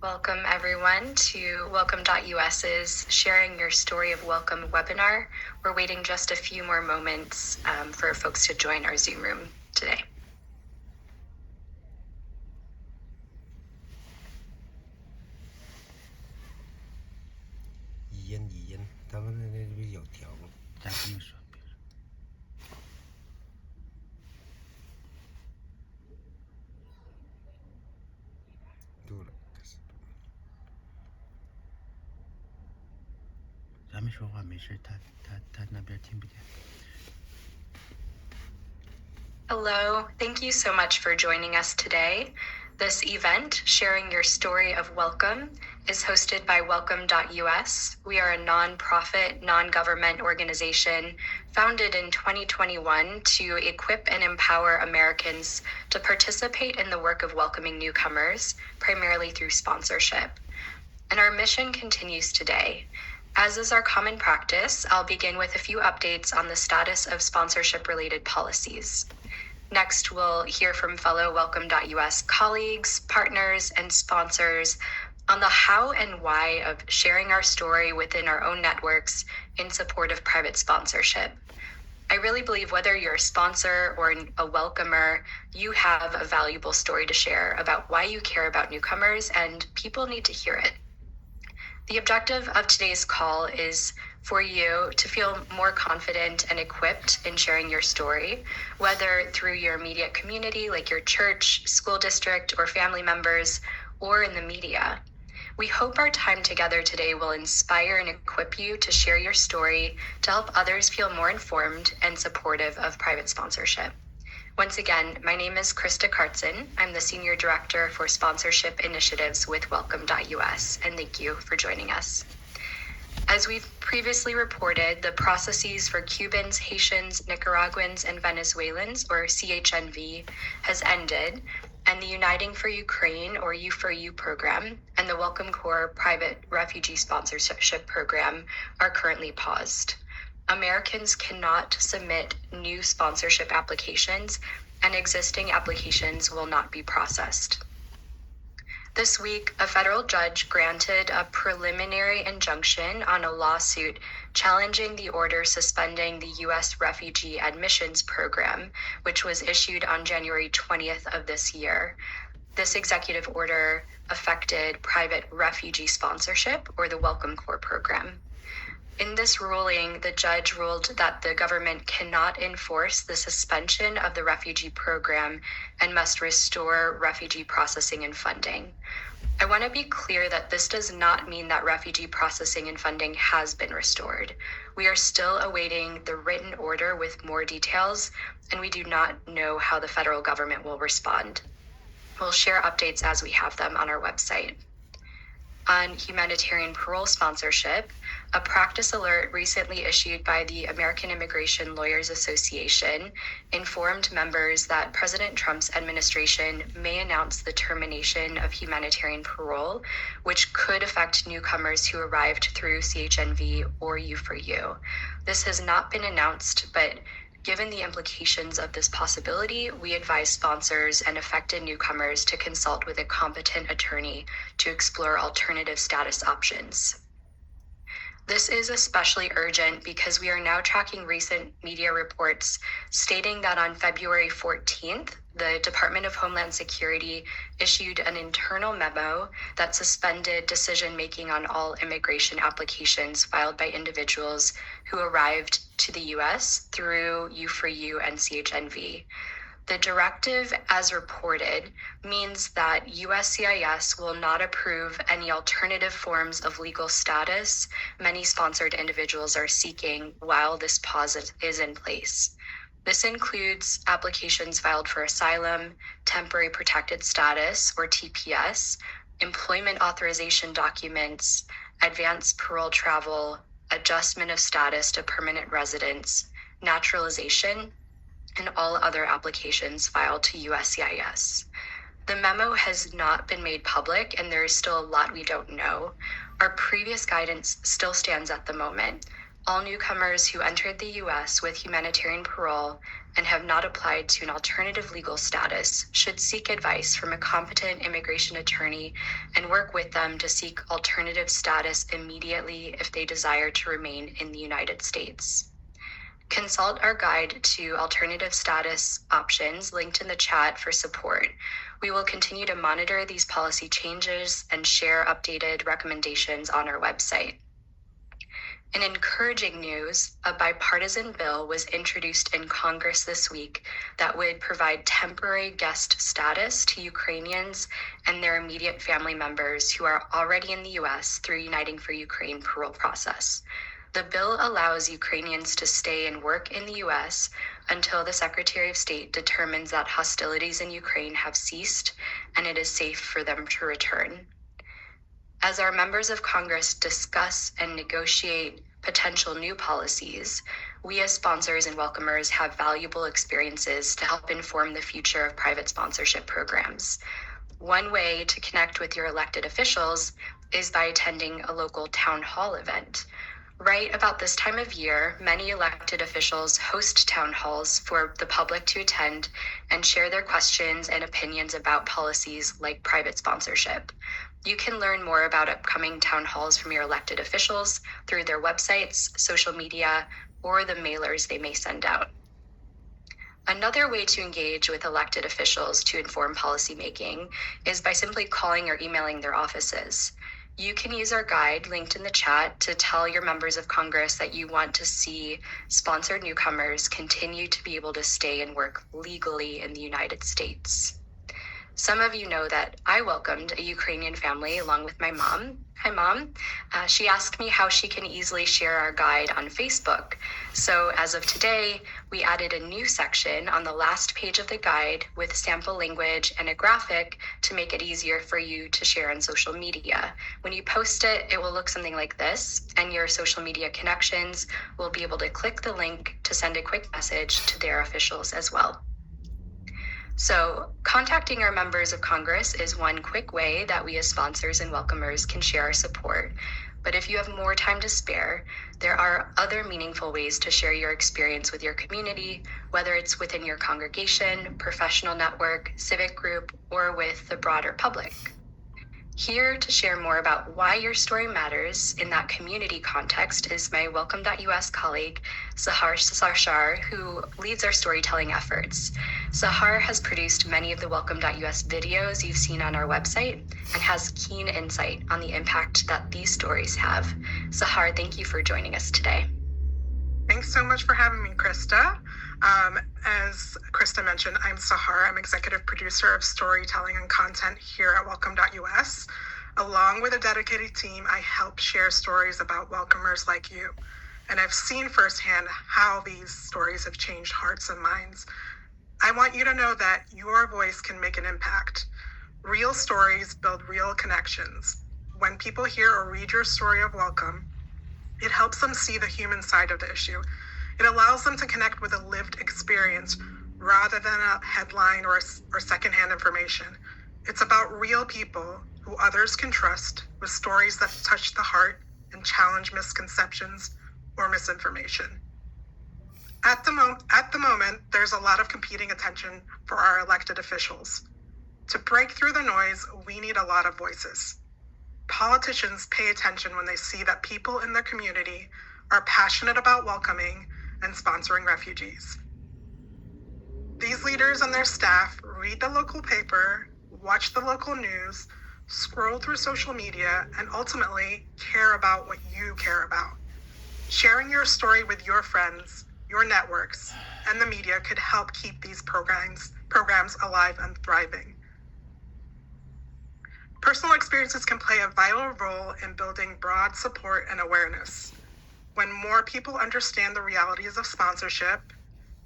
Welcome everyone to Welcome.US's Sharing Your Story of Welcome webinar. We're waiting just a few more moments for folks to join our Zoom room today.他们那边有条吗？咱这么说。咱们说话没事，他那边听不见。Hello, thank you so much for joining us today. This event, Sharing Your Story of Welcome, is hosted by Welcome.US. We are a nonprofit, non-government organization founded in 2021 to equip and empower Americans to participate in the work of welcoming newcomers, primarily through sponsorship. And our mission continues today. As is our common practice, I'll begin with a few updates on the status of sponsorship-related policies. Next, we'll hear from fellow Welcome.US colleagues, partners, and sponsors on the how and why of sharing our story within our own networks in support of private sponsorship. I really believe whether you're a sponsor or a welcomer, you have a valuable story to share about why you care about newcomers, and people need to hear it. The objective of today's call is for you to feel more confident and equipped in sharing your story, whether through your immediate community, like your church, school district, or family members, or in the media. We hope our time together today will inspire and equip you to share your story to help others feel more informed and supportive of private sponsorship. Once again, my name is Krista Kartzen. I'm the Senior Director for Sponsorship Initiatives with Welcome.US, and thank you for joining us. As we've previously reported, the processes for Cubans, Haitians, Nicaraguans, and Venezuelans, or CHNV, has ended, and the Uniting for Ukraine, or U4U program, and the Welcome Corps private refugee sponsorship program are currently paused. Americans cannot submit new sponsorship applications, and existing applications will not be processed. This week, a federal judge granted a preliminary injunction on a lawsuit challenging the order suspending the U.S. refugee admissions program, which was issued on January 20th of this year. This executive order affected private refugee sponsorship, or the Welcome Corps program. In this ruling, the judge ruled that the government cannot enforce the suspension of the refugee program and must restore refugee processing and funding. I want to be clear that this does not mean that refugee processing and funding has been restored. We are still awaiting the written order with more details, and we do not know how the federal government will respond. We'll share updates as we have them on our website. On humanitarian parole sponsorship, a practice alert recently issued by the American Immigration Lawyers Association informed members that President Trump's administration may announce the termination of humanitarian parole, which could affect newcomers who arrived through CHNV or U4U. This has not been announced, but given the implications of this possibility, we advise sponsors and affected newcomers to consult with a competent attorney to explore alternative status options. This is especially urgent because we are now tracking recent media reports stating that on February 14th, the Department of Homeland Security issued an internal memo that suspended decision-making on all immigration applications filed by individuals who arrived to the U.S. through U4U and CHNV. The directive, as reported, means that USCIS will not approve any alternative forms of legal status many sponsored individuals are seeking while this pause is in place. This includes applications filed for asylum, temporary protected status, or TPS, employment authorization documents, advanced parole travel, adjustment of status to permanent residence, naturalization, and all other applications filed to USCIS. The memo has not been made public, and there is still a lot we don't know. Our previous guidance still stands at the moment. All newcomers who entered the U.S. with humanitarian parole and have not applied to an alternative legal status should seek advice from a competent immigration attorney and work with them to seek alternative status immediately if they desire to remain in the United States. Consult our guide to alternative status options linked in the chat for support. We will continue to monitor these policy changes and share updated recommendations on our website. In encouraging news, a bipartisan bill was introduced in Congress this week that would provide temporary guest status to Ukrainians and their immediate family members who are already in the U.S. through Uniting for Ukraine parole process. The bill allows Ukrainians to stay and work in the U.S. until the Secretary of State determines that hostilities in Ukraine have ceased and it is safe for them to return. As our members of Congress discuss and negotiate potential new policies, we as sponsors and welcomers have valuable experiences to help inform the future of private sponsorship programs. One way to connect with your elected officials is by attending a local town hall event. Right about this time of year, many elected officials host town halls for the public to attend and share their questions and opinions about policies like private sponsorship. You can learn more about upcoming town halls from your elected officials through their websites, social media, or the mailers they may send out. Another way to engage with elected officials to inform policymaking is by simply calling or emailing their offices. You can use our guide linked in the chat to tell your members of Congress that you want to see sponsored newcomers continue to be able to stay and work legally in the United States. Some of you know that I welcomed a Ukrainian family along with my mom. Hi, Mom. She asked me how she can easily share our guide on Facebook. So as of today, we added a new section on the last page of the guide with sample language and a graphic to make it easier for you to share on social media. When you post it, it will look something like this, and your social media connections will be able to click the link to send a quick message to their officials as well. So contacting our members of Congress is one quick way that we as sponsors and welcomers can share our support. But if you have more time to spare, there are other meaningful ways to share your experience with your community, whether it's within your congregation, professional network, civic group, or with the broader public. Here to share more about why your story matters in that community context is my Welcome.us colleague, Sahar Sarshar, who leads our storytelling efforts. Sahar has produced many of the Welcome.us videos you've seen on our website and has keen insight on the impact that these stories have. Sahar, thank you for joining us today. Thanks so much for having me, Krista. As Krista mentioned, I'm Sahar. I'm executive producer of storytelling and content here at Welcome.us. Along with a dedicated team, I help share stories about welcomers like you. And I've seen firsthand how these stories have changed hearts and minds. I want you to know that your voice can make an impact. Real stories build real connections. When people hear or read your story of welcome, it helps them see the human side of the issue. It allows them to connect with a lived experience rather than a headline or secondhand information. It's about real people who others can trust with stories that touch the heart and challenge misconceptions or misinformation. At the moment, there's a lot of competing attention for our elected officials. To break through the noise, we need a lot of voices. Politicians pay attention when they see that people in their community are passionate about welcoming and sponsoring refugees. These leaders and their staff read the local paper, watch the local news, scroll through social media, and ultimately care about what you care about. Sharing your story with your friends, your networks, and the media could help keep these programs alive and thriving. Personal experiences can play a vital role in building broad support and awareness. When more people understand the realities of sponsorship,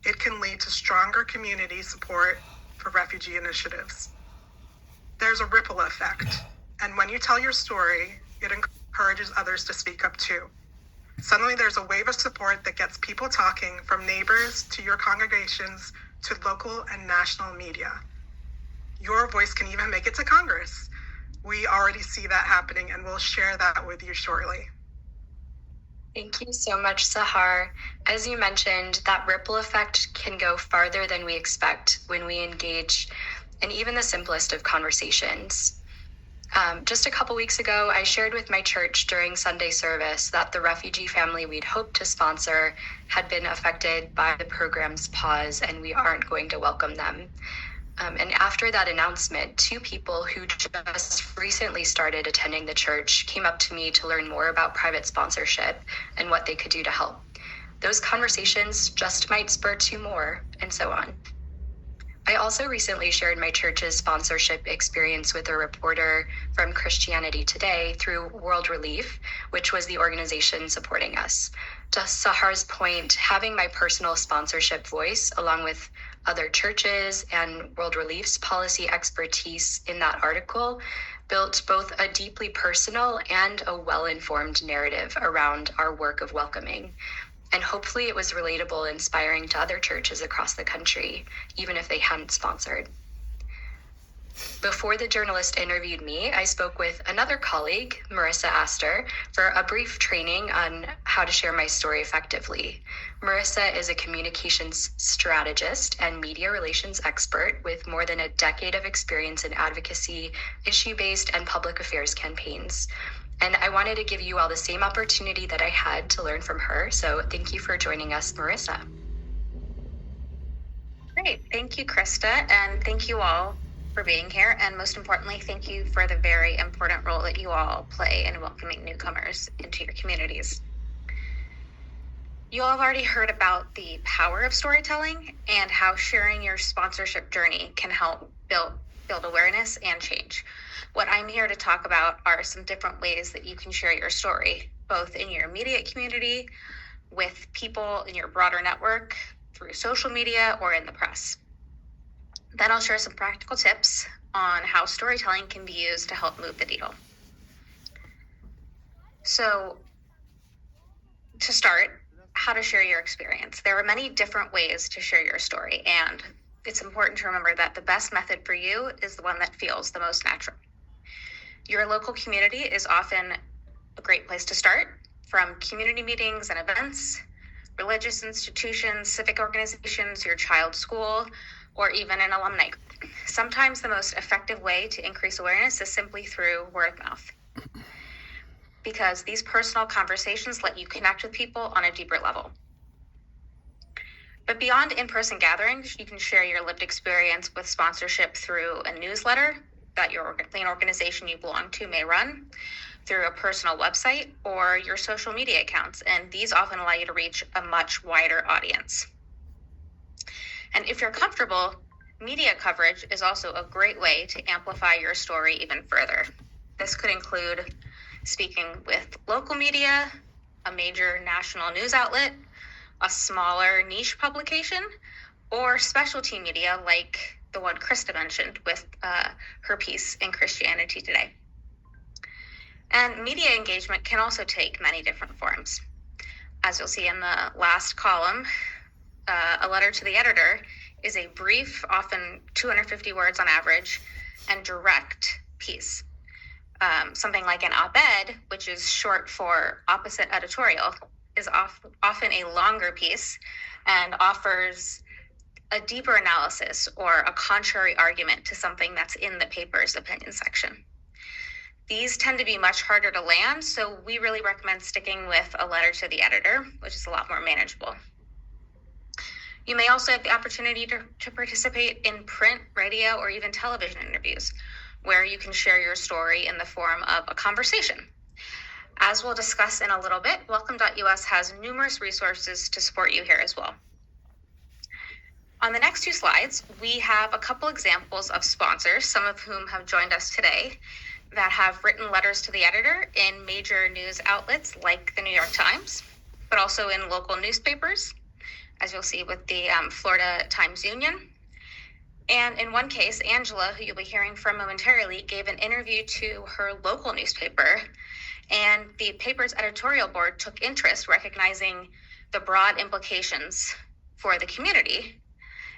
it can lead to stronger community support for refugee initiatives. There's a ripple effect, and when you tell your story, it encourages others to speak up too. Suddenly there's a wave of support that gets people talking, from neighbors to your congregations to local and national media. Your voice can even make it to Congress. We already see that happening, and we'll share that with you shortly. Thank you so much, Sahar. As you mentioned, that ripple effect can go farther than we expect when we engage in even the simplest of conversations. Just a couple weeks ago, I shared with my church during Sunday service that the refugee family we'd hoped to sponsor had been affected by the program's pause, and we aren't going to welcome them. And after that announcement, 2 people who just recently started attending the church came up to me to learn more about private sponsorship and what they could do to help. Those conversations just might spur 2 more, and so on. I also recently shared my church's sponsorship experience with a reporter from Christianity Today through World Relief, which was the organization supporting us. To Sahar's point, having my personal sponsorship voice, along with other churches and World Relief's policy expertise in that article, built both a deeply personal and a well-informed narrative around our work of welcoming. And hopefully it was relatable, inspiring to other churches across the country, even if they hadn't sponsored. Before the journalist interviewed me, I spoke with another colleague, Marissa Astor, for a brief training on how to share my story effectively. Marissa is a communications strategist and media relations expert with more than a decade of experience in advocacy, issue-based, and public affairs campaigns. And I wanted to give you all the same opportunity that I had to learn from her. So thank you for joining us, Marissa. Great. Thank you, Krista. And thank you all for being here. And most importantly, thank you for the very important role that you all play in welcoming newcomers into your communities. You all have already heard about the power of storytelling and how sharing your sponsorship journey can help build awareness and change. What I'm here to talk about are some different ways that you can share your story, both in your immediate community, with people in your broader network, through social media, or in the press. Then I'll share some practical tips on how storytelling can be used to help move the needle. So, to start, how to share your experience. There are many different ways to share your story, and it's important to remember that the best method for you is the one that feels the most natural. Your local community is often a great place to start, from community meetings and events, religious institutions, civic organizations, your child's school, or even an alumni group. Sometimes the most effective way to increase awareness is simply through word of mouth, because these personal conversations let you connect with people on a deeper level. But beyond in-person gatherings, you can share your lived experience with sponsorship through a newsletter that your organization you belong to may run, through a personal website, or your social media accounts. And these often allow you to reach a much wider audience. And if you're comfortable, media coverage is also a great way to amplify your story even further. This could include speaking with local media, a major national news outlet, a smaller niche publication, or specialty media like the one Krista mentioned with her piece in Christianity Today. And media engagement can also take many different forms. As you'll see in the last column, a letter to the editor is a brief, often 250 words on average, and direct piece. Something like an op-ed, which is short for opposite editorial, is often a longer piece and offers a deeper analysis or a contrary argument to something that's in the paper's opinion section. These tend to be much harder to land, so we really recommend sticking with a letter to the editor, which is a lot more manageable. You may also have the opportunity to participate in print, radio, or even television interviews, where you can share your story in the form of a conversation. As we'll discuss in a little bit, Welcome.us has numerous resources to support you here as well. On the next 2 slides, we have a couple examples of sponsors, some of whom have joined us today, that have written letters to the editor in major news outlets like the New York Times, but also in local newspapers, as you'll see with the Florida Times-Union. And in one case, Angela, who you'll be hearing from momentarily, gave an interview to her local newspaper, and the paper's editorial board took interest, recognizing the broad implications for the community.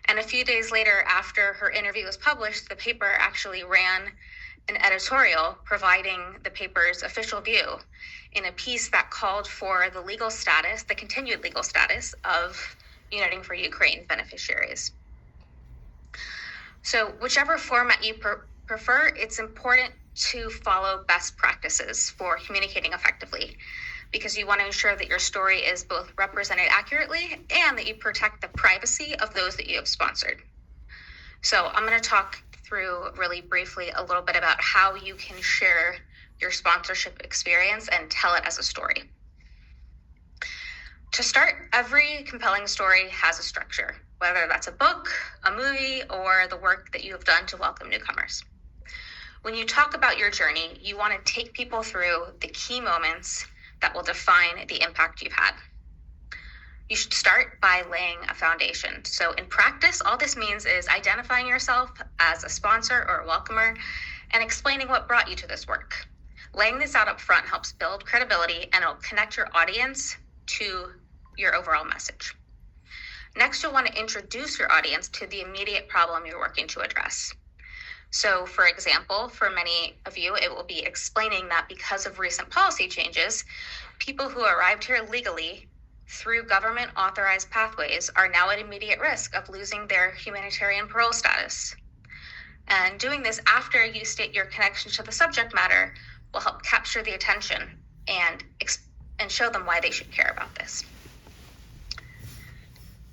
And a few days later, after her interview was published, the paper actually ran an editorial providing the paper's official view in a piece that called for the continued legal status of Uniting for Ukraine beneficiaries. So whichever format you prefer, it's important to follow best practices for communicating effectively, because you want to ensure that your story is both represented accurately and that you protect the privacy of those that you have sponsored. So I'm going to talk through really briefly a little bit about how you can share your sponsorship experience and tell it as a story. To start, every compelling story has a structure, whether that's a book, a movie, or the work that you have done to welcome newcomers. When you talk about your journey, you want to take people through the key moments that will define the impact you've had. You should start by laying a foundation. So in practice, all this means is identifying yourself as a sponsor or a welcomer and explaining what brought you to this work. Laying this out up front helps build credibility, and it'll connect your audience to your overall message. Next, you'll want to introduce your audience to the immediate problem you're working to address. So, for example, for many of you, it will be explaining that because of recent policy changes, people who arrived here legally through government-authorized pathways are now at immediate risk of losing their humanitarian parole status. And doing this after you state your connection to the subject matter will help capture the attention and show them why they should care about this.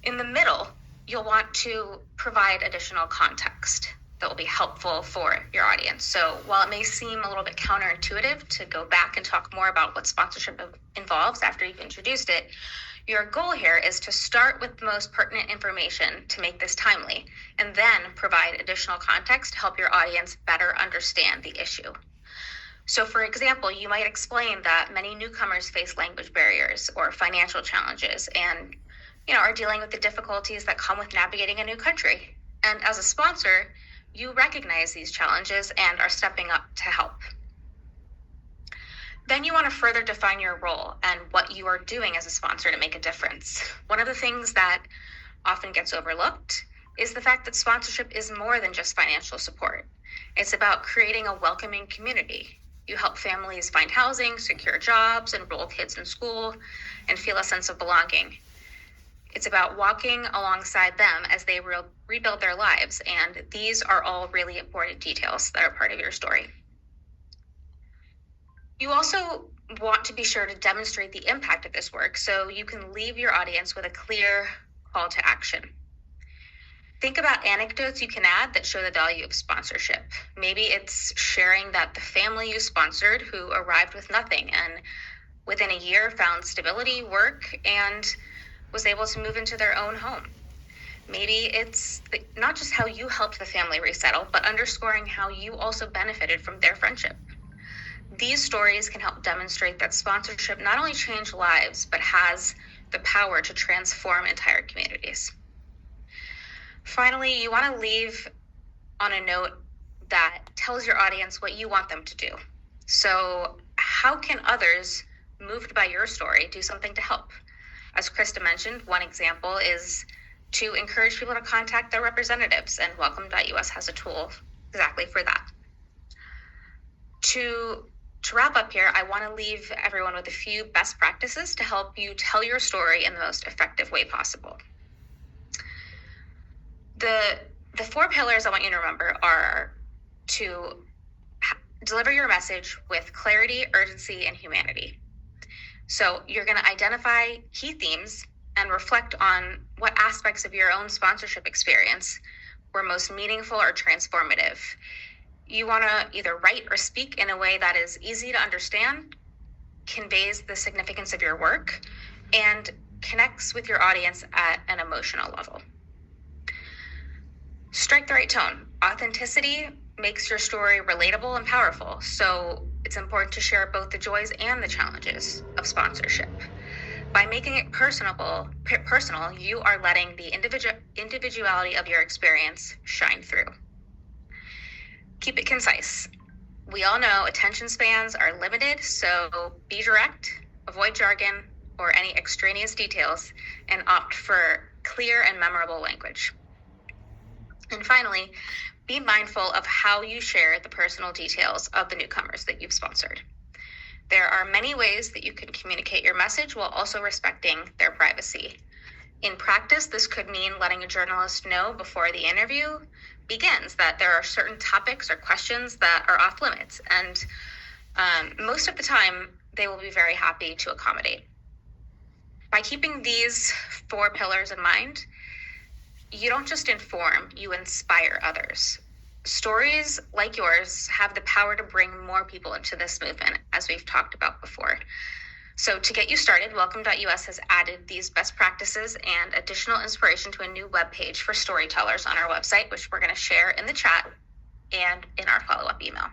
In the middle, you'll want to provide additional context that will be helpful for your audience. So while it may seem a little bit counterintuitive to go back and talk more about what sponsorship involves after you've introduced it, your goal here is to start with the most pertinent information to make this timely, and then provide additional context to help your audience better understand the issue. So for example, you might explain that many newcomers face language barriers or financial challenges and are dealing with the difficulties that come with navigating a new country. And as a sponsor, you recognize these challenges and are stepping up to help. Then you want to further define your role and what you are doing as a sponsor to make a difference. One of the things that often gets overlooked is the fact that sponsorship is more than just financial support. It's about creating a welcoming community. You help families find housing, secure jobs, enroll kids in school, and feel a sense of belonging. It's about walking alongside them as they rebuild their lives, and these are all really important details that are part of your story. You also want to be sure to demonstrate the impact of this work so you can leave your audience with a clear call to action. Think about anecdotes you can add that show the value of sponsorship. Maybe it's sharing that the family you sponsored who arrived with nothing and within a year found stability, work, and was able to move into their own home. Maybe it's not just how you helped the family resettle, but underscoring how you also benefited from their friendship. These stories can help demonstrate that sponsorship not only changed lives, but has the power to transform entire communities. Finally, you want to leave on a note that tells your audience what you want them to do. So how can others moved by your story do something to help? As Krista mentioned, one example is to encourage people to contact their representatives, and welcome.us has a tool exactly for that. To wrap up here, I want to leave everyone with a few best practices to help you tell your story in the most effective way possible. The 4 pillars I want you to remember are to deliver your message with clarity, urgency, and humanity. So you're going to identify key themes and reflect on what aspects of your own sponsorship experience were most meaningful or transformative. You want to either write or speak in a way that is easy to understand, conveys the significance of your work, and connects with your audience at an emotional level. Strike the right tone. Authenticity makes your story relatable and powerful, so it's important to share both the joys and the challenges of sponsorship. By making it personal, you are letting the individuality of your experience shine through. Keep it concise. We all know attention spans are limited, so be direct, avoid jargon or any extraneous details, and opt for clear and memorable language. And finally, be mindful of how you share the personal details of the newcomers that you've sponsored. There are many ways that you can communicate your message while also respecting their privacy. In practice, this could mean letting a journalist know before the interview begins that there are certain topics or questions that are off limits, and most of the time, they will be very happy to accommodate. By keeping these 4 pillars in mind, you don't just inform, you inspire others. Stories like yours have the power to bring more people into this movement, as we've talked about before. So to get you started, Welcome.us has added these best practices and additional inspiration to a new webpage for storytellers on our website, which we're going to share in the chat and in our follow-up email.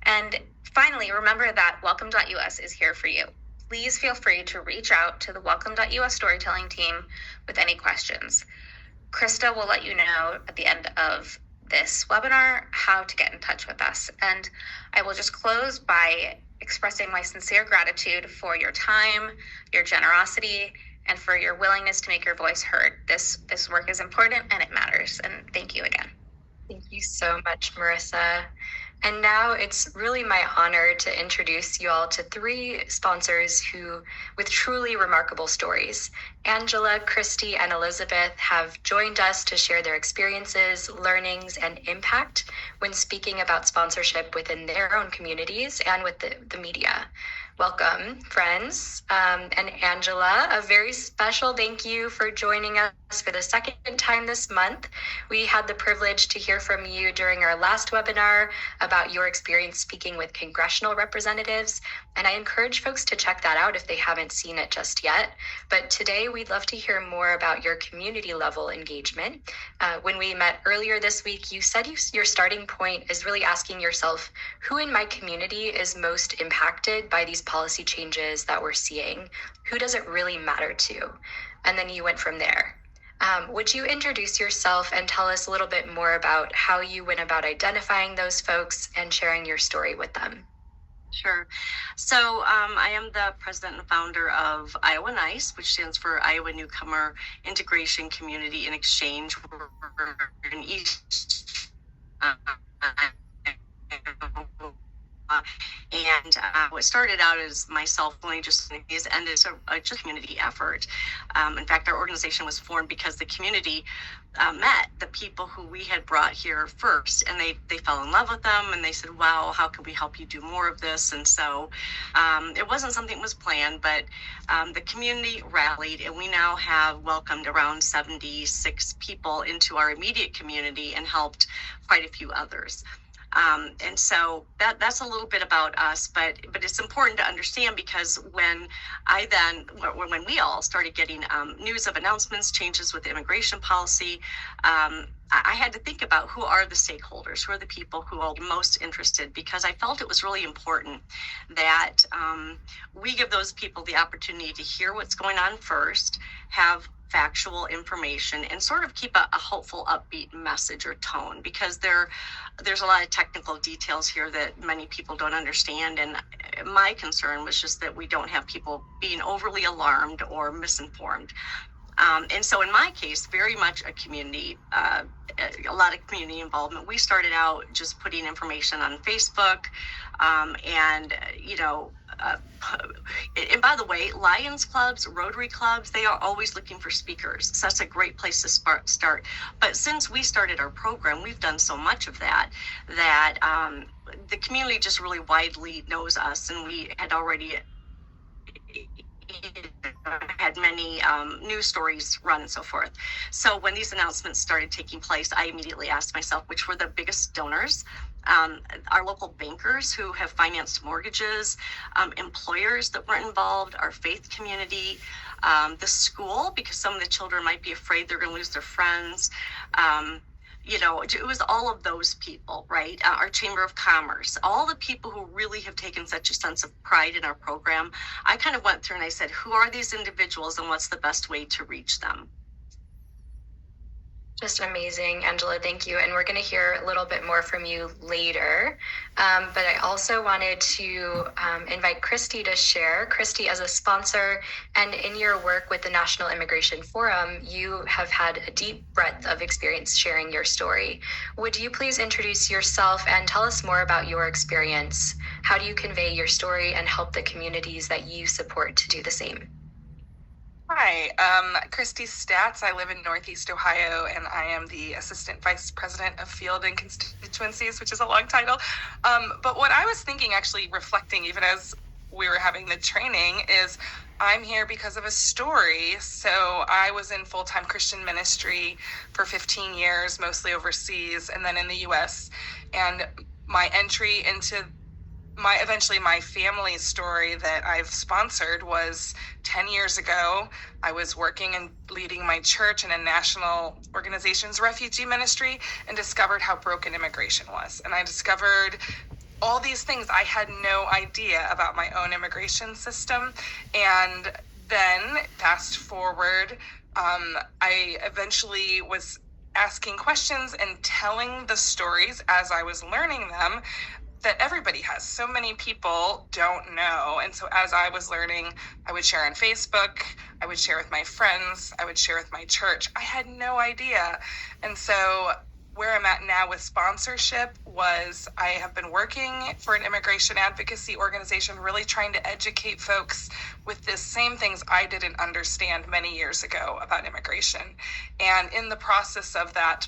And finally, remember that Welcome.us is here for you. Please feel free to reach out to the Welcome.us storytelling team with any questions. Krista will let you know at the end of this webinar how to get in touch with us. And I will just close by expressing my sincere gratitude for your time, your generosity, and for your willingness to make your voice heard. This work is important and it matters. And thank you again. Thank you so much, Marissa. And now it's really my honor to introduce you all to 3 sponsors with truly remarkable stories. Angela, Christy, and Elizabeth have joined us to share their experiences, learnings, and impact when speaking about sponsorship within their own communities and with the media. Welcome, friends. And Angela, a very special thank you for joining us for the second time this month. We had the privilege to hear from you during our last webinar about your experience speaking with congressional representatives, and I encourage folks to check that out if they haven't seen it just yet. But today, we'd love to hear more about your community level engagement. When we met earlier this week, you said your starting point is really asking yourself, who in my community is most impacted by these policy changes that we're seeing? Who does it really matter to? And then you went from there. Would you introduce yourself and tell us a little bit more about how you went about identifying those folks and sharing your story with them? Sure. So I am the president and founder of Iowa NICE, which stands for Iowa Newcomer Integration Community and Exchange. We're in East. And what started out as myself only just ended as a just community effort. In fact, our organization was formed because the community met the people who we had brought here first, and they fell in love with them, and they said, wow, how can we help you do more of this? And so it wasn't something that was planned, but the community rallied, and we now have welcomed around 76 people into our immediate community and helped quite a few others. And so that's a little bit about us, but it's important to understand, because when we all started getting news of announcements, changes with immigration policy, I had to think about who are the stakeholders, who are the people who are most interested, because I felt it was really important that we give those people the opportunity to hear what's going on first, have factual information, and sort of keep a hopeful, upbeat message or tone, because there's a lot of technical details here that many people don't understand. And my concern was just that we don't have people being overly alarmed or misinformed. And so in my case, very much a community, a lot of community involvement. We started out just putting information on Facebook, and by the way, Lions clubs, Rotary clubs, they are always looking for speakers. So that's a great place to start. But since we started our program, we've done so much of that the community just really widely knows us, and we had already had many news stories run and so forth. So when these announcements started taking place, I immediately asked myself which were the biggest donors. Our local bankers who have financed mortgages, employers that were involved, our faith community, the school, because some of the children might be afraid they're going to lose their friends. It was all of those people, right? Our Chamber of Commerce, all the people who really have taken such a sense of pride in our program. I kind of went through and I said, who are these individuals and what's the best way to reach them? Just amazing, Angela. Thank you. And we're going to hear a little bit more from you later. But I also wanted to invite Christy to share. Christy, as a sponsor and in your work with the National Immigration Forum, you have had a deep breadth of experience sharing your story. Would you please introduce yourself and tell us more about your experience? How do you convey your story and help the communities that you support to do the same? Hi, Christy Statz. I live in Northeast Ohio, and I am the Assistant Vice President of Field and Constituencies, which is a long title. But what I was thinking, actually reflecting even as we were having the training, is I'm here because of a story. So I was in full-time Christian ministry for 15 years, mostly overseas, and then in the U.S. And my entry into my family's story that I've sponsored was 10 years ago. I was working and leading my church in a national organization's refugee ministry and discovered how broken immigration was. And I discovered all these things I had no idea about my own immigration system. And then fast forward, I eventually was asking questions and telling the stories as I was learning them that everybody has. So many people don't know. And so as I was learning, I would share on Facebook, I would share with my friends, I would share with my church. I had no idea. And so where I'm at now with sponsorship was I have been working for an immigration advocacy organization, really trying to educate folks with the same things I didn't understand many years ago about immigration. And in the process of that,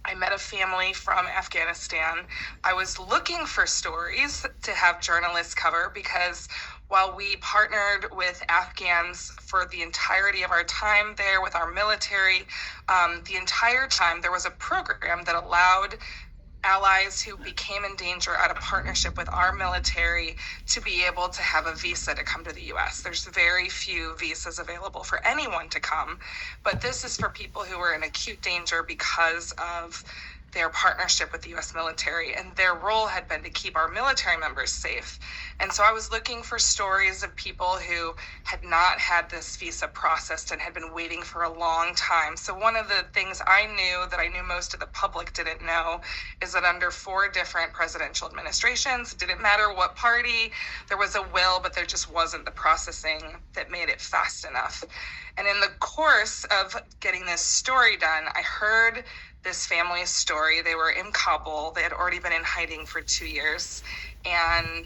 I met a family from Afghanistan. I was looking for stories to have journalists cover because while we partnered with Afghans for the entirety of our time there with our military, the entire time there was a program that allowed allies who became in danger out of partnership with our military to be able to have a visa to come to the U.S. There's very few visas available for anyone to come, but this is for people who are in acute danger because of their partnership with the U.S. military, and their role had been to keep our military members safe. And so I was looking for stories of people who had not had this visa processed and had been waiting for a long time. So one of the things I knew that I knew most of the public didn't know is that under 4 different presidential administrations, it didn't matter what party, there was a will, but there just wasn't the processing that made it fast enough. And in the course of getting this story done, I heard this family's story. They were in Kabul. They had already been in hiding for 2 years. And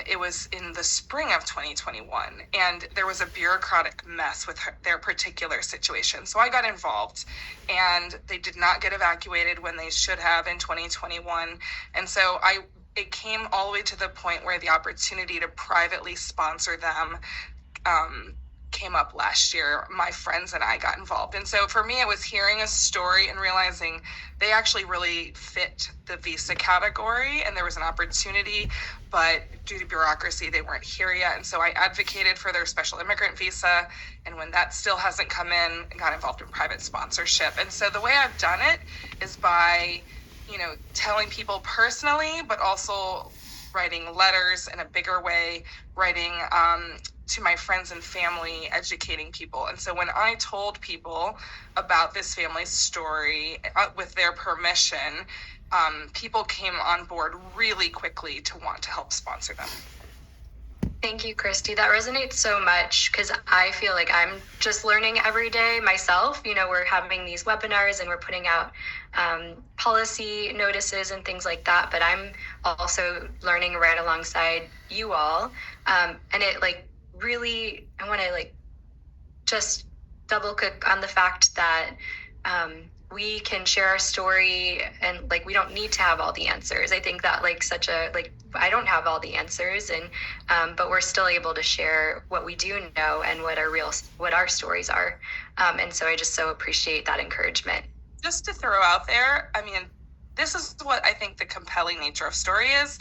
it was in the spring of 2021. And there was a bureaucratic mess with their particular situation. So I got involved. And they did not get evacuated when they should have in 2021. And so it came all the way to the point where the opportunity to privately sponsor them came up last year. My friends and I got involved. And so for me, it was hearing a story and realizing they actually really fit the visa category and there was an opportunity, but due to bureaucracy, they weren't here yet. And so I advocated for their special immigrant visa. And when that still hasn't come in, I got involved in private sponsorship. And so the way I've done it is by, telling people personally, but also writing letters in a bigger way, writing to my friends and family, educating people. And so when I told people about this family's story with their permission, people came on board really quickly to want to help sponsor them. Thank you, Christy. That resonates so much because I feel like I'm just learning every day myself. We're having these webinars and we're putting out policy notices and things like that, but I'm also learning right alongside you all. And it really, I want to just double click on the fact that we can share our story and we don't need to have all the answers. I think that I don't have all the answers and but we're still able to share what we do know and what our stories are. And so I just so appreciate that encouragement. Just to throw out there, this is what I think the compelling nature of story is.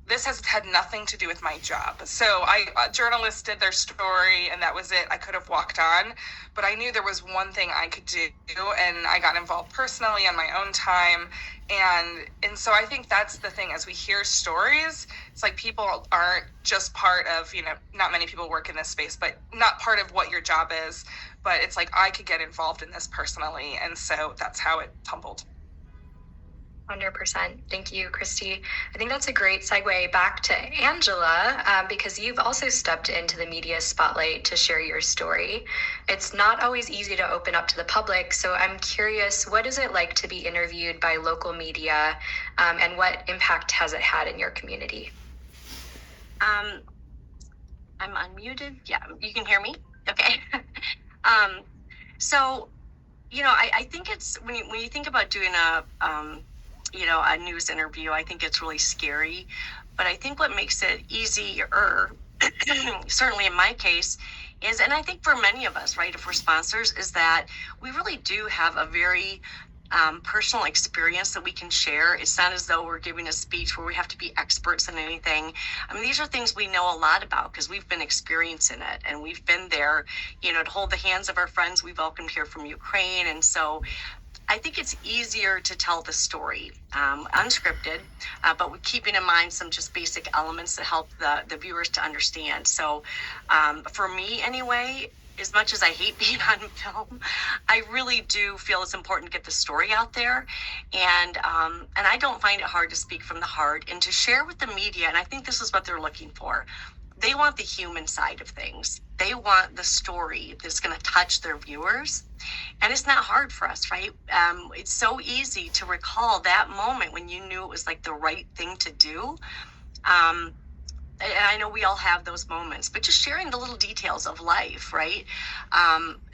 this has had nothing to do with my job. So journalists did their story and that was it. I could have walked on, but I knew there was one thing I could do, and I got involved personally on my own time. And so I think that's the thing, as we hear stories, it's like people aren't just part of, not many people work in this space, but not part of what your job is, but it's like I could get involved in this personally. And so that's how it tumbled. 100%. Thank you, Christy. I think that's a great segue back to Angela, because you've also stepped into the media spotlight to share your story. It's not always easy to open up to the public, so I'm curious, what is it like to be interviewed by local media, and what impact has it had in your community? I'm unmuted. Yeah, you can hear me? Okay. So, I think it's, when you think about doing a news interview, I think it's really scary. But I think what makes it easier, certainly in my case, is, and I think for many of us, right, if we're sponsors, is that we really do have a very personal experience that we can share. It's not as though we're giving a speech where we have to be experts in anything. I mean, these are things we know a lot about because we've been experiencing it, and we've been there, to hold the hands of our friends we welcomed here from Ukraine. And so I think it's easier to tell the story unscripted, but with keeping in mind some just basic elements that help the viewers to understand. So for me anyway, as much as I hate being on film, I really do feel it's important to get the story out there. And I don't find it hard to speak from the heart and to share with the media. And I think this is what they're looking for. They want the human side of things. They want the story that's going to touch their viewers. And it's not hard for us, right? It's so easy to recall that moment when you knew it was like the right thing to do. And I know we all have those moments, but just sharing the little details of life, right?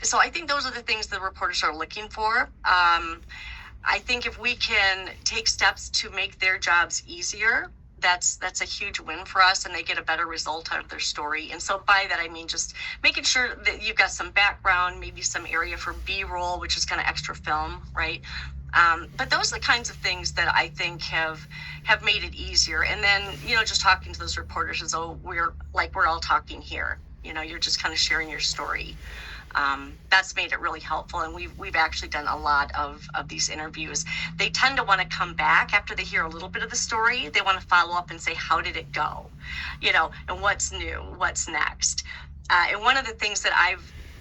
So I think those are the things the reporters are looking for. I think if we can take steps to make their jobs easier, that's a huge win for us, and they get a better result out of their story. And so by that, I mean just making sure that you've got some background, maybe some area for B-roll, which is kind of extra film, right? But those are the kinds of things that I think have made it easier. And then, just talking to those reporters as though we're all talking here. You're just kind of sharing your story. That's made it really helpful. And we've actually done a lot of these interviews. They tend to want to come back after they hear a little bit of the story. They want to follow up and say, how did it go? And what's new, what's next? And one of the things that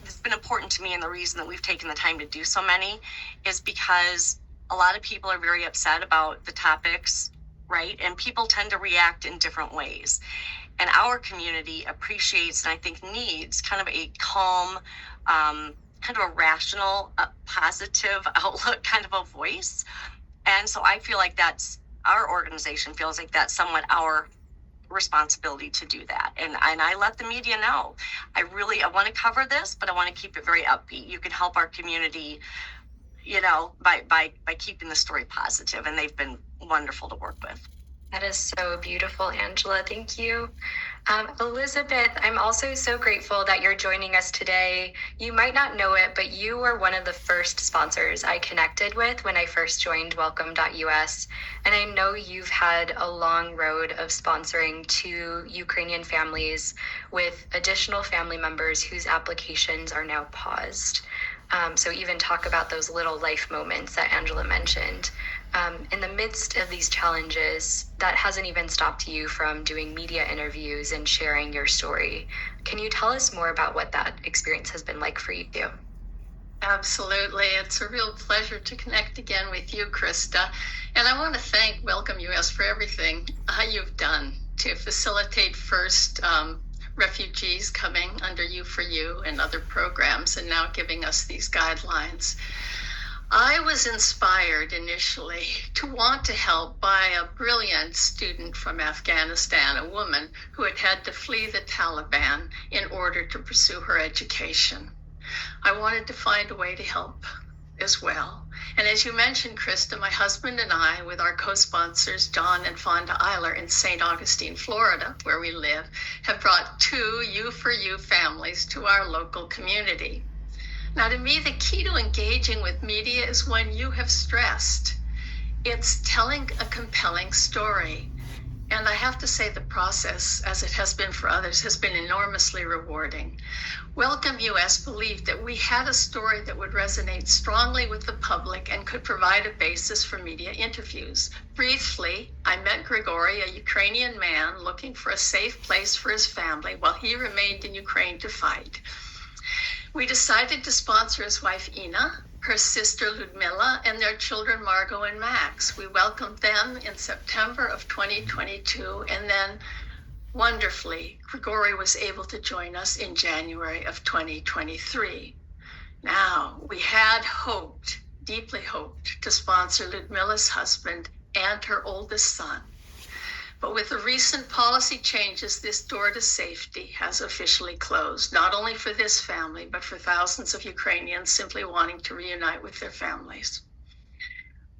it's been important to me, and the reason that we've taken the time to do so many, is because a lot of people are very upset about the topics, right? And people tend to react in different ways. And our community appreciates, and I think needs, kind of a calm, kind of a rational, positive outlook, kind of a voice. And so I feel like our organization feels like that's somewhat our responsibility to do that. And I let the media know, I want to cover this, but I want to keep it very upbeat. You can help our community, by keeping the story positive. And they've been wonderful to work with. That is so beautiful, Angela. Thank you. Elizabeth, I'm also so grateful that you're joining us today. You might not know it, but you were one of the first sponsors I connected with when I first joined Welcome.us. And I know you've had a long road of sponsoring 2 Ukrainian families with additional family members whose applications are now paused. So even talk about those little life moments that Angela mentioned. In the midst of these challenges, that hasn't even stopped you from doing media interviews and sharing your story. Can you tell us more about what that experience has been like for you? Absolutely. It's a real pleasure to connect again with you, Krista. And I want to thank Welcome US for everything you've done to facilitate first refugees coming under U4U and other programs, and now giving us these guidelines. I was inspired initially to want to help by a brilliant student from Afghanistan, a woman who had had to flee the Taliban in order to pursue her education. I wanted to find a way to help as well. And as you mentioned, Krista, my husband and I, with our co-sponsors, John and Fonda Eiler in St. Augustine, Florida, where we live, have brought 2 U4U families to our local community. Now, to me, the key to engaging with media is when you have stressed. It's telling a compelling story. And I have to say the process, as it has been for others, has been enormously rewarding. Welcome US believed that we had a story that would resonate strongly with the public and could provide a basis for media interviews. Briefly, I met Grigory, a Ukrainian man looking for a safe place for his family while he remained in Ukraine to fight. We decided to sponsor his wife Ina, her sister Ludmila, and their children Margot and Max. We welcomed them in September of 2022, and then wonderfully, Grigory was able to join us in January of 2023. Now, we had hoped, deeply hoped, to sponsor Ludmila's husband and her oldest son. But with the recent policy changes, this door to safety has officially closed, not only for this family, but for thousands of Ukrainians simply wanting to reunite with their families.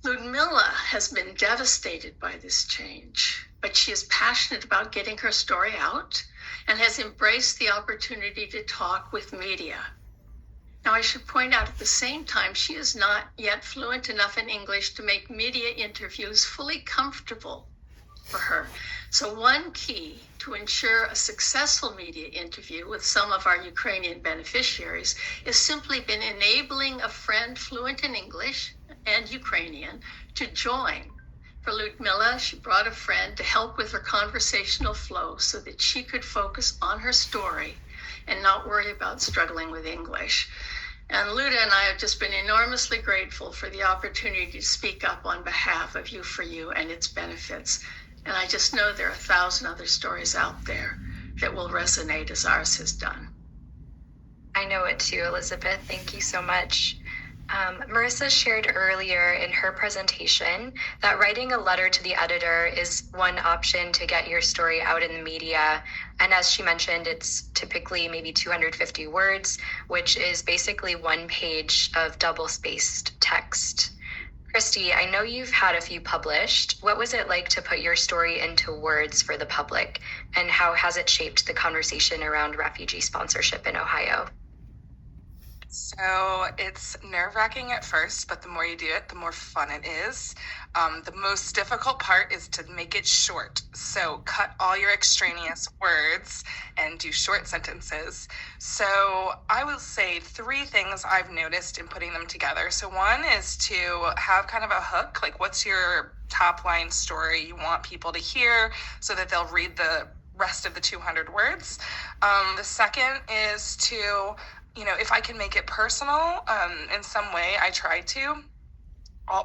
Ludmila has been devastated by this change, but she is passionate about getting her story out and has embraced the opportunity to talk with media. Now, I should point out at the same time, she is not yet fluent enough in English to make media interviews fully comfortable for her. So one key to ensure a successful media interview with some of our Ukrainian beneficiaries has simply been enabling a friend fluent in English and Ukrainian to join. For Ludmila, she brought a friend to help with her conversational flow so that she could focus on her story and not worry about struggling with English. And Luda and I have just been enormously grateful for the opportunity to speak up on behalf of U4U and its benefits. And I just know there are 1,000 other stories out there that will resonate as ours has done. I know it too, Elizabeth. Thank you so much. Marissa shared earlier in her presentation that writing a letter to the editor is one option to get your story out in the media. And as she mentioned, it's typically maybe 250 words, which is basically one page of double-spaced text. Christy, I know you've had a few published. What was it like to put your story into words for the public, and how has it shaped the conversation around refugee sponsorship in Ohio? So it's nerve-wracking at first, but the more you do it, the more fun it is. The most difficult part is to make it short. So cut all your extraneous words and do short sentences. So I will say 3 things I've noticed in putting them together. So one is to have kind of a hook, like what's your top line story you want people to hear so that they'll read the rest of the 200 words. The second is to, if I can make it personal in some way, I try to.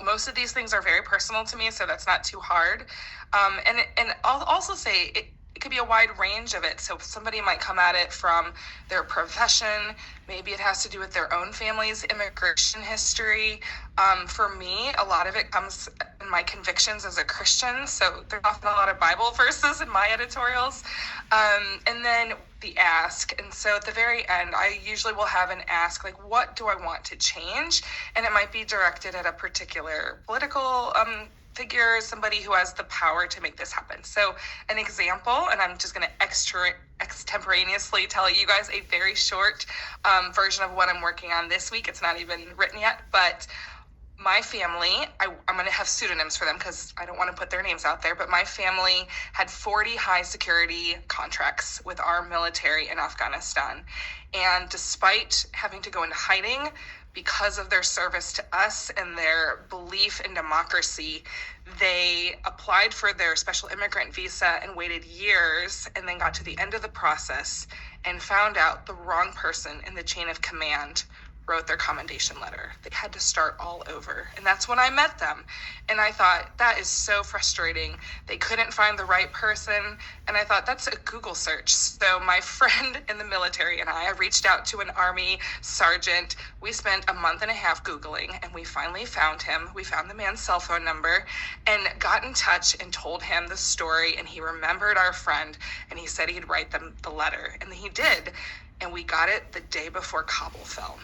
Most of these things are very personal to me, so that's not too hard. And I'll also say it could be a wide range of it. So somebody might come at it from their profession. Maybe it has to do with their own family's immigration history. For me, a lot of it comes in my convictions as a Christian. So there's often a lot of Bible verses in my editorials. And then the ask. And so at the very end, I usually will have an ask, like, what do I want to change? And it might be directed at a particular political figure, somebody who has the power to make this happen. So an example, and I'm just going to extemporaneously tell you guys a very short version of what I'm working on this week. It's not even written yet, but my family, I'm going to have pseudonyms for them because I don't want to put their names out there, but my family had 40 high security contracts with our military in Afghanistan. And despite having to go into hiding because of their service to us and their belief in democracy, they applied for their special immigrant visa and waited years, and then got to the end of the process and found out the wrong person in the chain of command wrote their commendation letter. They had to start all over. And that's when I met them. And I thought, that is so frustrating. They couldn't find the right person. And I thought, that's a Google search. So my friend in the military and I reached out to an Army sergeant. We spent a month and a half Googling, and we finally found him. We found the man's cell phone number and got in touch and told him the story. And he remembered our friend, and he said he'd write them the letter. And he did. And we got it the day before Kabul fell.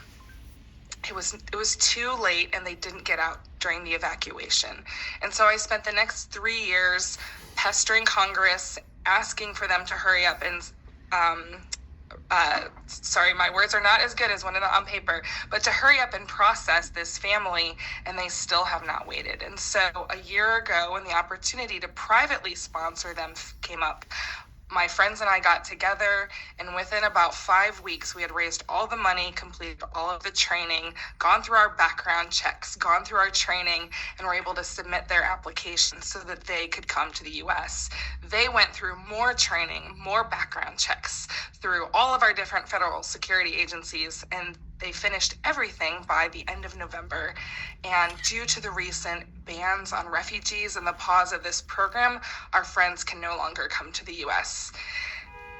It was too late, and they didn't get out during the evacuation. And so I spent the next 3 years pestering Congress, asking for them to hurry up and sorry, my words are not as good as one on paper, but to hurry up and process this family, and they still have not waited. And so a year ago, when the opportunity to privately sponsor them came up, my friends and I got together, and within about 5 weeks, we had raised all the money, completed all of the training, gone through our background checks, gone through our training, and were able to submit their applications so that they could come to the U.S. They went through more training, more background checks, through all of our different federal security agencies, and they finished everything by the end of November. And due to the recent bans on refugees and the pause of this program, our friends can no longer come to the U.S.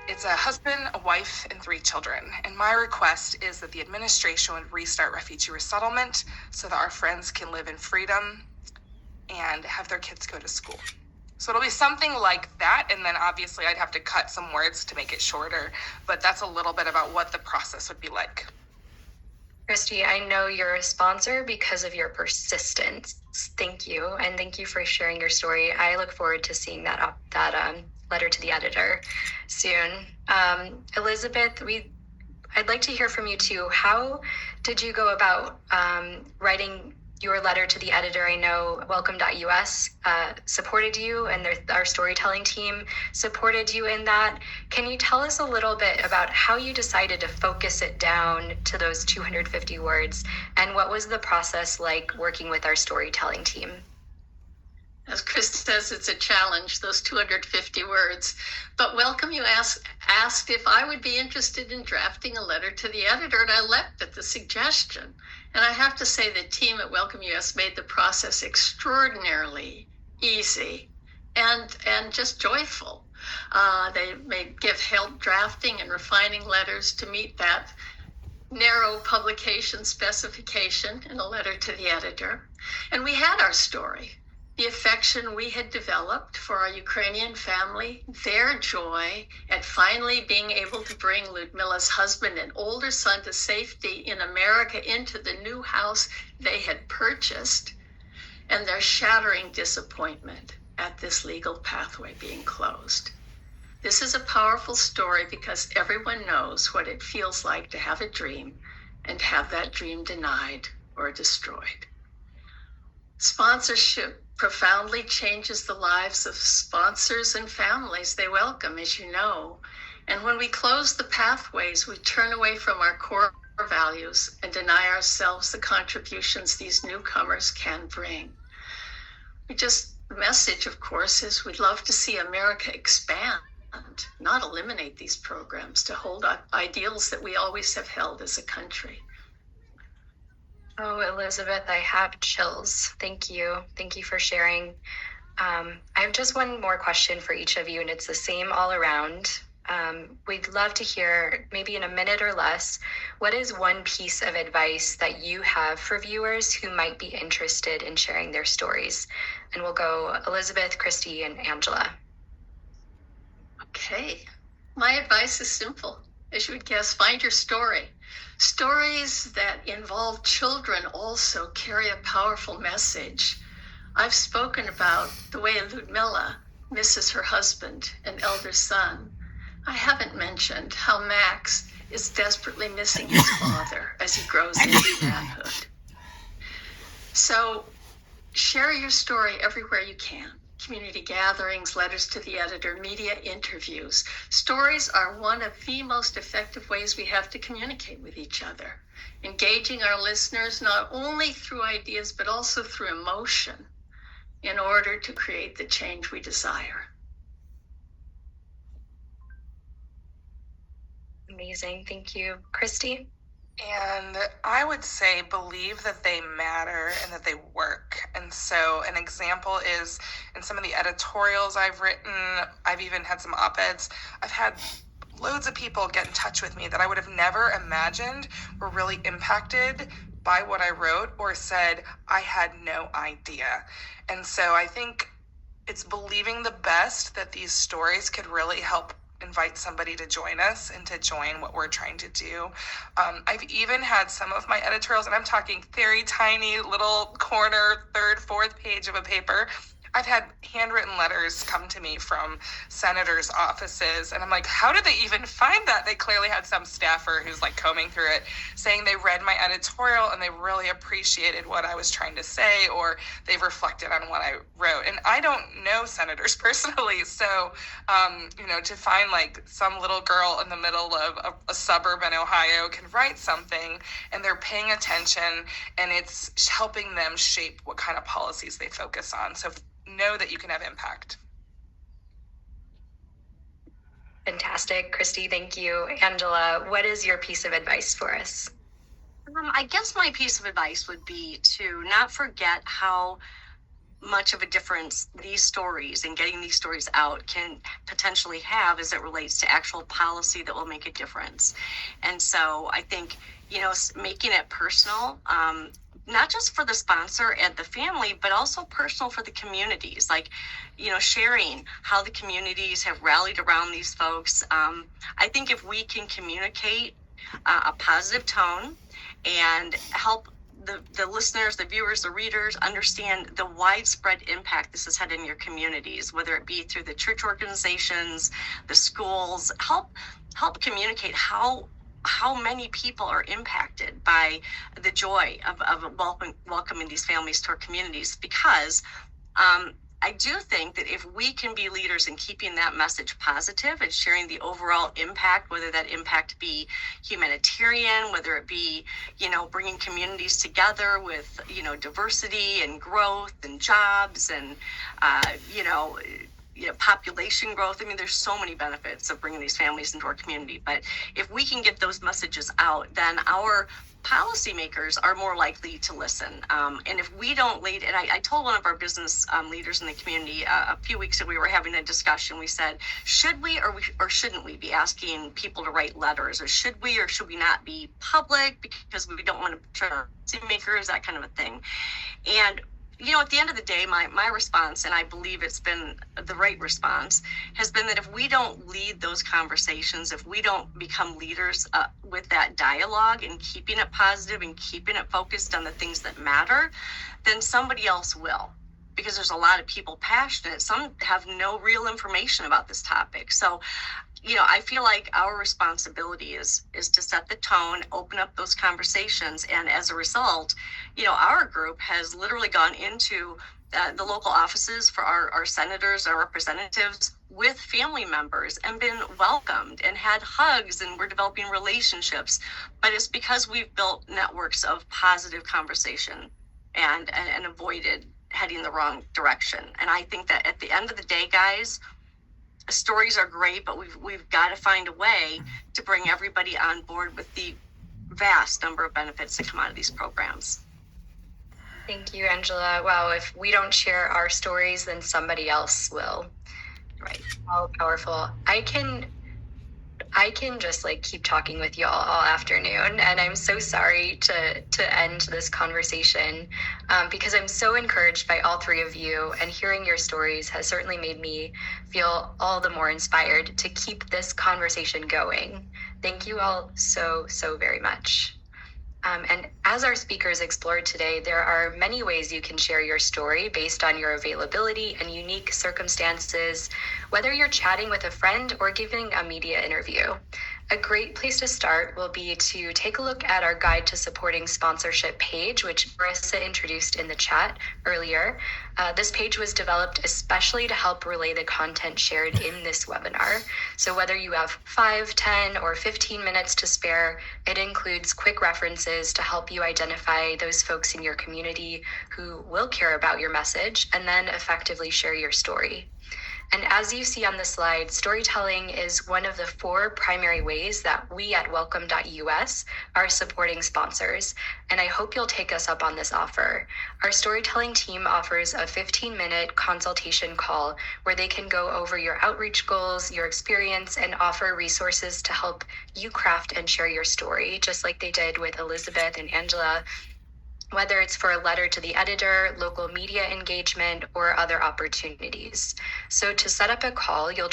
It's a husband, a wife, and 3 children. And my request is that the administration would restart refugee resettlement so that our friends can live in freedom and have their kids go to school. So it'll be something like that, and then obviously I'd have to cut some words to make it shorter, but that's a little bit about what the process would be like. Christy, I know you're a sponsor because of your persistence. Thank you, and thank you for sharing your story. I look forward to seeing that letter to the editor soon. Elizabeth, I'd like to hear from you too. How did you go about writing your letter to the editor? I know Welcome.us supported you, and our storytelling team supported you in that. Can you tell us a little bit about how you decided to focus it down to those 250 words, and what was the process like working with our storytelling team? As Chris says, it's a challenge, those 250 words. But Welcome You asked if I would be interested in drafting a letter to the editor, and I leapt at the suggestion. And I have to say the team at Welcome US made the process extraordinarily easy and just joyful. They may give help drafting and refining letters to meet that narrow publication specification in a letter to the editor. And we had our story. The affection we had developed for our Ukrainian family, their joy at finally being able to bring Ludmila's husband and older son to safety in America into the new house they had purchased, and their shattering disappointment at this legal pathway being closed. This is a powerful story because everyone knows what it feels like to have a dream and have that dream denied or destroyed. Sponsorship profoundly changes the lives of sponsors and families they welcome, as you know. And when we close the pathways, we turn away from our core values and deny ourselves the contributions these newcomers can bring. The message, of course, is we'd love to see America expand, not eliminate these programs, to hold up ideals that we always have held as a country. Oh, Elizabeth, I have chills. Thank you. Thank you for sharing. I have just one more question for each of you, and it's the same all around. We'd love to hear, maybe in a minute or less, what is one piece of advice that you have for viewers who might be interested in sharing their stories? And we'll go Elizabeth, Christy, and Angela. Okay. My advice is simple. As you would guess, find your story. Stories that involve children also carry a powerful message. I've spoken about the way Ludmila misses her husband and elder son. I haven't mentioned how Max is desperately missing his father as he grows into manhood. So share your story everywhere you can. Community gatherings, letters to the editor, media interviews. Stories are one of the most effective ways we have to communicate with each other, engaging our listeners not only through ideas, but also through emotion in order to create the change we desire. Amazing. Thank you. Christy? And I would say believe that they matter and that they work. And so an example is in some of the editorials I've written, I've even had some op-eds, I've had loads of people get in touch with me that I would have never imagined were really impacted by what I wrote, or said, I had no idea. And so I think it's believing the best that these stories could really help invite somebody to join us and to join what we're trying to do. I've even had some of my editorials, and I'm talking very tiny little corner, third, fourth page of a paper, I've had handwritten letters come to me from senators' offices, and I'm like, how did they even find that? They clearly had some staffer who's like combing through it, saying they read my editorial and they really appreciated what I was trying to say, or they've reflected on what I wrote. And I don't know senators personally, so to find like some little girl in the middle of a suburb in Ohio can write something, and they're paying attention, and it's helping them shape what kind of policies they focus on. So know that you can have impact. Fantastic. Christy, thank you. Angela, what is your piece of advice for us? I guess my piece of advice would be to not forget how much of a difference these stories and getting these stories out can potentially have as it relates to actual policy that will make a difference. And so I think, making it personal, not just for the sponsor and the family, but also personal for the communities, like, sharing how the communities have rallied around these folks. I think if we can communicate a positive tone and help the listeners, the viewers, the readers understand the widespread impact this has had in your communities, whether it be through the church organizations, the schools, help communicate how many people are impacted by the joy of welcoming these families to our communities. Because I do think that if we can be leaders in keeping that message positive and sharing the overall impact, whether that impact be humanitarian, whether it be, bringing communities together with, diversity and growth and jobs and, population growth. I mean, there's so many benefits of bringing these families into our community. But if we can get those messages out, then our policymakers are more likely to listen. And if we don't lead, and I told one of our business leaders in the community a few weeks ago, we were having a discussion. We said, should we or shouldn't we be asking people to write letters, or should we not be public because we don't want to turn our policymakers, that kind of a thing. And at the end of the day, my response, and I believe it's been the right response, has been that if we don't lead those conversations, if we don't become leaders with that dialogue and keeping it positive and keeping it focused on the things that matter, then somebody else will. Because there's a lot of people passionate. Some have no real information about this topic. So, I feel like our responsibility is to set the tone, open up those conversations. And as a result, our group has literally gone into the local offices for our senators, our representatives, with family members and been welcomed and had hugs, and we're developing relationships. But it's because we've built networks of positive conversation and avoided heading the wrong direction. And I think that at the end of the day, guys, stories are great, but we've got to find a way to bring everybody on board with the vast number of benefits that come out of these programs. Thank you, Angela. Wow, if we don't share our stories, then somebody else will. Right. How powerful. I can just keep talking with y'all all afternoon, and I'm so sorry to end this conversation because I'm so encouraged by all three of you, and hearing your stories has certainly made me feel all the more inspired to keep this conversation going. Thank you all so very much. And as our speakers explored today, there are many ways you can share your story based on your availability and unique circumstances, whether you're chatting with a friend or giving a media interview. A great place to start will be to take a look at our Guide to Supporting Sponsorship page, which Marissa introduced in the chat earlier. This page was developed especially to help relay the content shared in this webinar. So whether you have 5, 10, or 15 minutes to spare, it includes quick references to help you identify those folks in your community who will care about your message and then effectively share your story. And as you see on the slide, storytelling is one of the 4 primary ways that we at welcome.us are supporting sponsors. And I hope you'll take us up on this offer. Our storytelling team offers a 15-minute consultation call where they can go over your outreach goals, your experience, and offer resources to help you craft and share your story, just like they did with Elizabeth and Angela. whether it's for a letter to the editor, local media engagement, or other opportunities. So to set up a call, you'll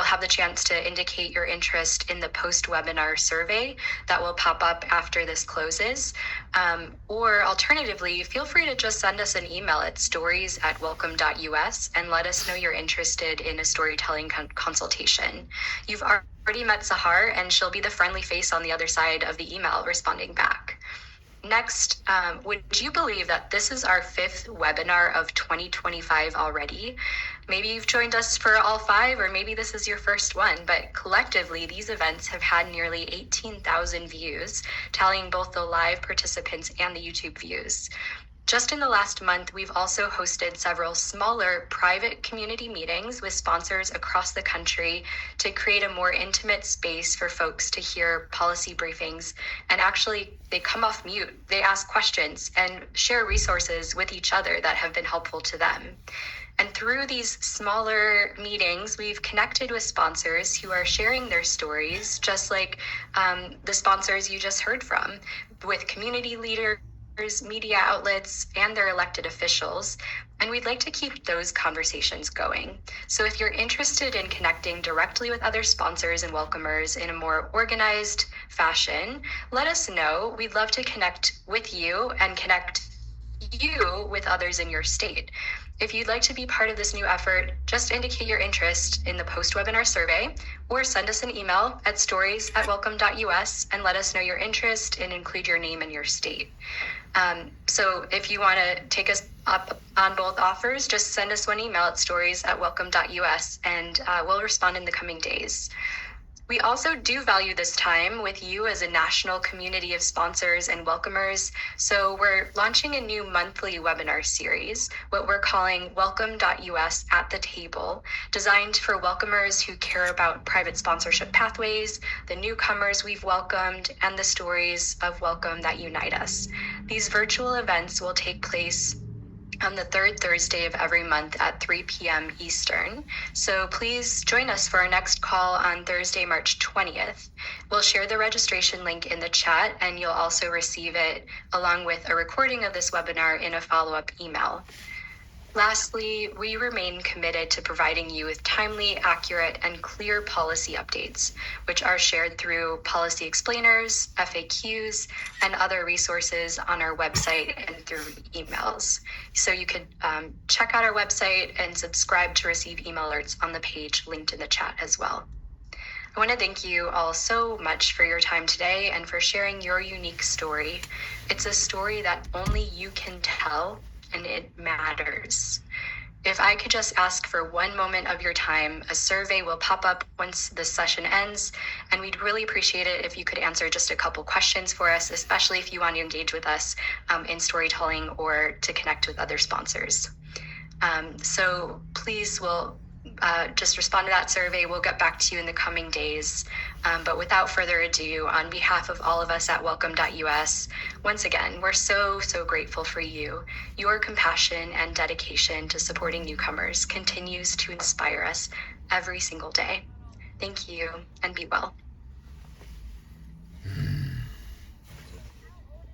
have the chance to indicate your interest in the post-webinar survey that will pop up after this closes. Or alternatively, feel free to just send us an email at stories@welcome.us and let us know you're interested in a storytelling consultation. You've already met Sahar, and she'll be the friendly face on the other side of the email responding back. Next, would you believe that this is our 5th webinar of 2025 already? Maybe you've joined us for all 5, or maybe this is your first one, but collectively, these events have had nearly 18,000 views, tallying both the live participants and the YouTube views. Just in the last month, we've also hosted several smaller private community meetings with sponsors across the country to create a more intimate space for folks to hear policy briefings. And actually, they come off mute, they ask questions and share resources with each other that have been helpful to them. And through these smaller meetings, we've connected with sponsors who are sharing their stories, just like the sponsors you just heard from, with community leaders, media outlets, and their elected officials, and we'd like to keep those conversations going. So if you're interested in connecting directly with other sponsors and welcomers in a more organized fashion, let us know. We'd love to connect with you and connect you with others in your state. If you'd like to be part of this new effort, just indicate your interest in the post-webinar survey or send us an email at stories@welcome.us and let us know your interest and include your name and your state. So if you want to take us up on both offers, just send us one email at stories@welcome.us and we'll respond in the coming days. We also do value this time with you as a national community of sponsors and welcomers. So we're launching a new monthly webinar series, what we're calling Welcome.us at the Table, designed for welcomers who care about private sponsorship pathways, the newcomers we've welcomed, and the stories of welcome that unite us. These virtual events will take place on the 3rd Thursday of every month at 3 p.m. Eastern. So please join us for our next call on Thursday, March 20th. We'll share the registration link in the chat, and you'll also receive it along with a recording of this webinar in a follow-up email. Lastly, we remain committed to providing you with timely, accurate, and clear policy updates, which are shared through policy explainers, FAQs, and other resources on our website and through emails. So you could check out our website and subscribe to receive email alerts on the page linked in the chat as well. I want to thank you all so much for your time today and for sharing your unique story. It's a story that only you can tell, and it matters. If I could just ask for one moment of your time, a survey will pop up once the session ends, and we'd really appreciate it if you could answer just a couple questions for us, especially if you want to engage with us in storytelling or to connect with other sponsors. So please, we'll just respond to that survey. We'll get back to you in the coming days. But without further ado, on behalf of all of us at welcome.us, once again, we're so grateful for you. Your compassion and dedication to supporting newcomers continues to inspire us every single day. Thank you, and be well.